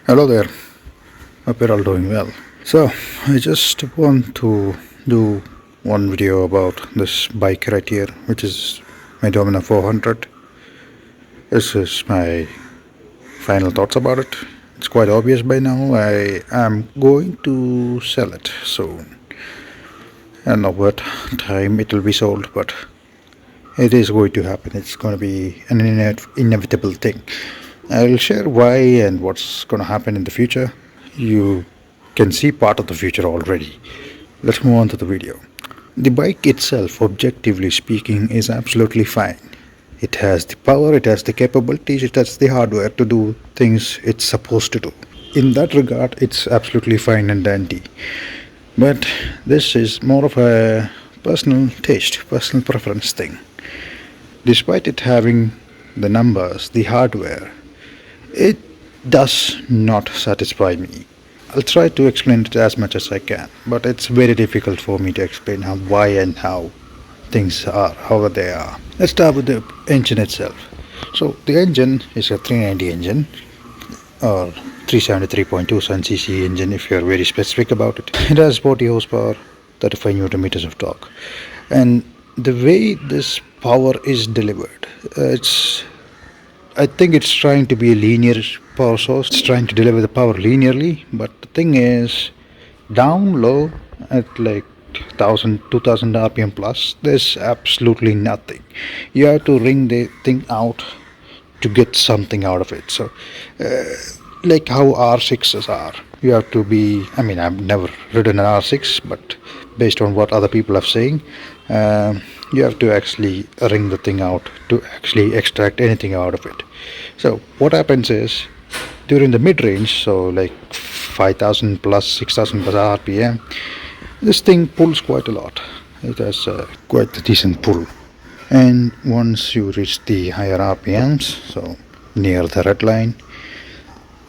Hello there, hope you're all doing well. So, I just want to do one video about this bike right here, which is my Dominar 400. This is my final thoughts about it. It's quite obvious by now. I am going to sell it soon. I don't know what time it will be sold, but it is going to happen. It's going to be an inevitable thing. I'll share why and what's going to happen in the future. You can see part of the future already. Let's move on to the video. The bike itself, objectively speaking, is absolutely fine. It has the power, it has the capabilities, it has the hardware to do things it's supposed to do. In that regard, it's absolutely fine and dandy. But this is more of a personal taste, personal preference thing. Despite it having the numbers, the hardware, it does not satisfy me. I'll try to explain it as much as I can, but it's very difficult for me to explain why and how things are, how they are. Let's start with the engine itself. So the engine is a 390 engine, or 373.2 cc engine if you're very specific about it. It has 40 horsepower, 35 newton meters of torque, and the way this power is delivered, I think it's trying to be a linear power source. It's trying to deliver the power linearly, but the thing is, down low at like 1000, 2000 RPM plus, there's absolutely nothing. You have to wring the thing out to get something out of it. So, like how R6s are, you have to be. I mean, I've never ridden an R6, but based on what other people are saying, you have to actually wring the thing out to actually extract anything out of it. So what happens is, during the mid-range, so like 5000 plus 6000 plus RPM, this thing pulls quite a lot. It has quite a decent pull. And once you reach the higher RPMs, so near the red line,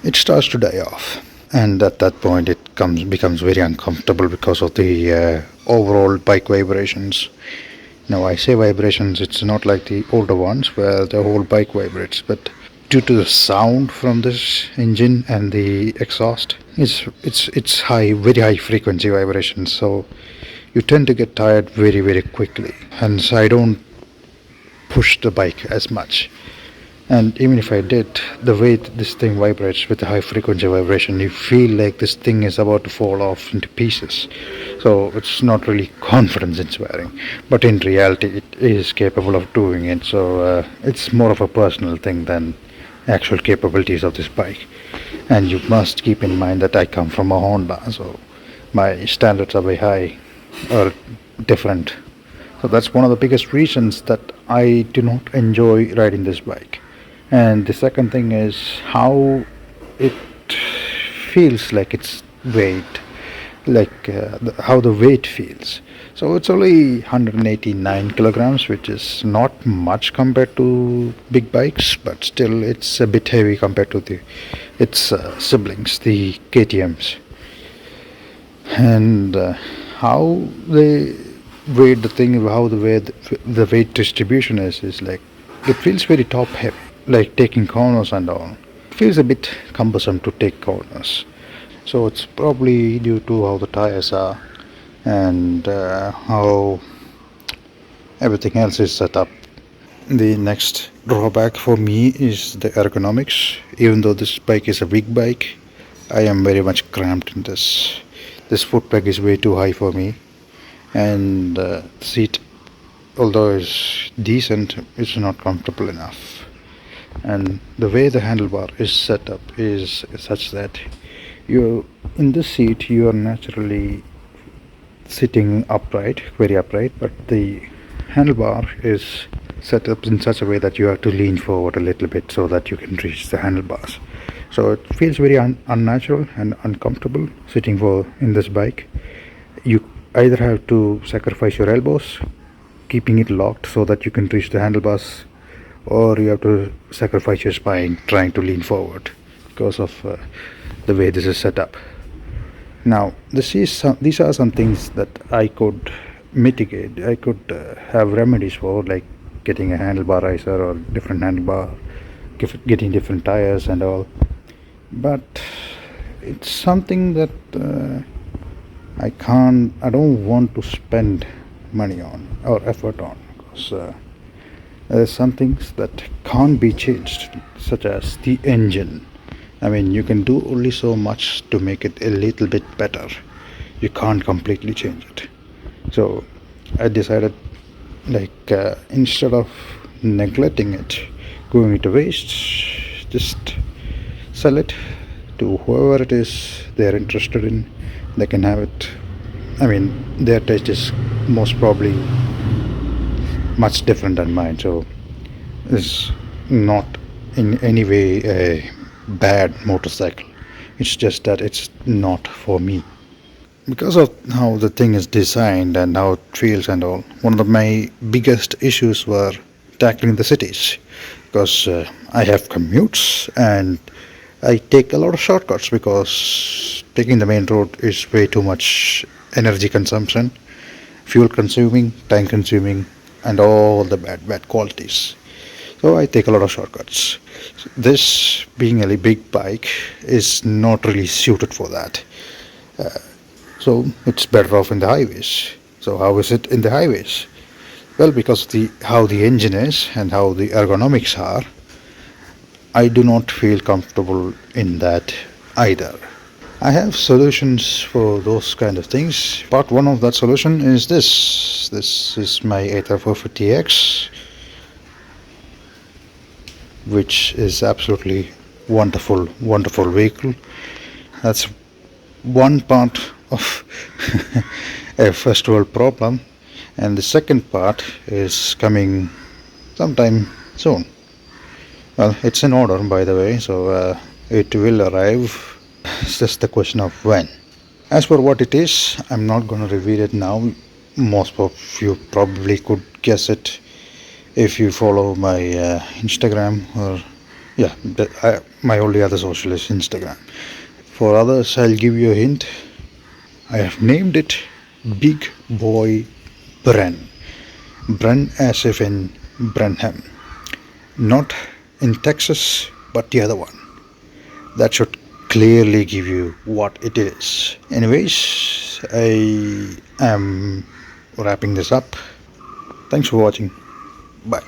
it starts to die off. And at that point it becomes very uncomfortable because of the overall bike vibrations. Now I say vibrations, it's not like the older ones where the whole bike vibrates, but due to the sound from this engine and the exhaust, it's high, very high frequency vibrations, so you tend to get tired very, very quickly. And so I don't push the bike as much. And even if I did, the way this thing vibrates with the high frequency vibration, you feel like this thing is about to fall off into pieces. So it's not really confidence inspiring, but in reality it is capable of doing it. So it's more of a personal thing than actual capabilities of this bike. And you must keep in mind that I come from a Honda, so my standards are very high or different. So that's one of the biggest reasons that I do not enjoy riding this bike. And the second thing is how it feels like its weight, like how the weight feels. So it's only 189 kilograms, which is not much compared to big bikes, but still it's a bit heavy compared to its siblings, the KTMs. And how they weight the thing, how the weight distribution is like, it feels very top heavy, like taking corners and all. It feels a bit cumbersome to take corners. So it's probably due to how the tires are and how everything else is set up. The next drawback for me is the ergonomics. Even though this bike is a big bike, I am very much cramped in this. This foot peg is way too high for me, and the seat, although is decent, is not comfortable enough. And the way the handlebar is set up is such that you, in this seat, you are naturally sitting upright, very upright, but the handlebar is set up in such a way that you have to lean forward a little bit so that you can reach the handlebars. So it feels very unnatural and uncomfortable sitting in this bike. You either have to sacrifice your elbows, keeping it locked so that you can reach the handlebars, or you have to sacrifice your spine trying to lean forward because of the way this is set up. Now, these are some things that I could mitigate. I could have remedies for, like getting a handlebar riser or different handlebar, getting different tires and all. But it's something that I don't want to spend money on or effort on, because there's some things that can't be changed, such as the engine. I mean, you can do only so much to make it a little bit better. You can't completely change it. So I decided, like, instead of neglecting it, going to waste, just sell it to whoever it is they're interested in. They can have it. I mean, their taste is most probably much different than mine, so it's not in any way a bad motorcycle. It's just that it's not for me. Because of how the thing is designed and how it feels and all, one of my biggest issues were tackling the cities, because I have commutes and I take a lot of shortcuts, because taking the main road is way too much energy consumption, fuel consuming, time consuming, and all the bad qualities. So I take a lot of shortcuts. This, being a big bike, is not really suited for that. So it's better off in the highways. So how is it in the highways? Well, because the how the engine is and how the ergonomics are, I do not feel comfortable in that either. I have solutions for those kind of things. Part one of that solution is this. This is my 450X, which is absolutely wonderful vehicle. That's one part of a first world problem, and the second part is coming sometime soon. Well, it's in order, by the way, so it will arrive. It's just the question of when. As for what it is, I'm not going to reveal it now. Most of you probably could guess it if you follow my Instagram, or yeah, my only other social is Instagram. For others, I'll give you a hint. I have named it Big Boy Bren. Bren as if in Brenham. Not in Texas, but the other one. That should clearly give you what it is. Anyways, I am wrapping this up. Thanks for watching. Bye.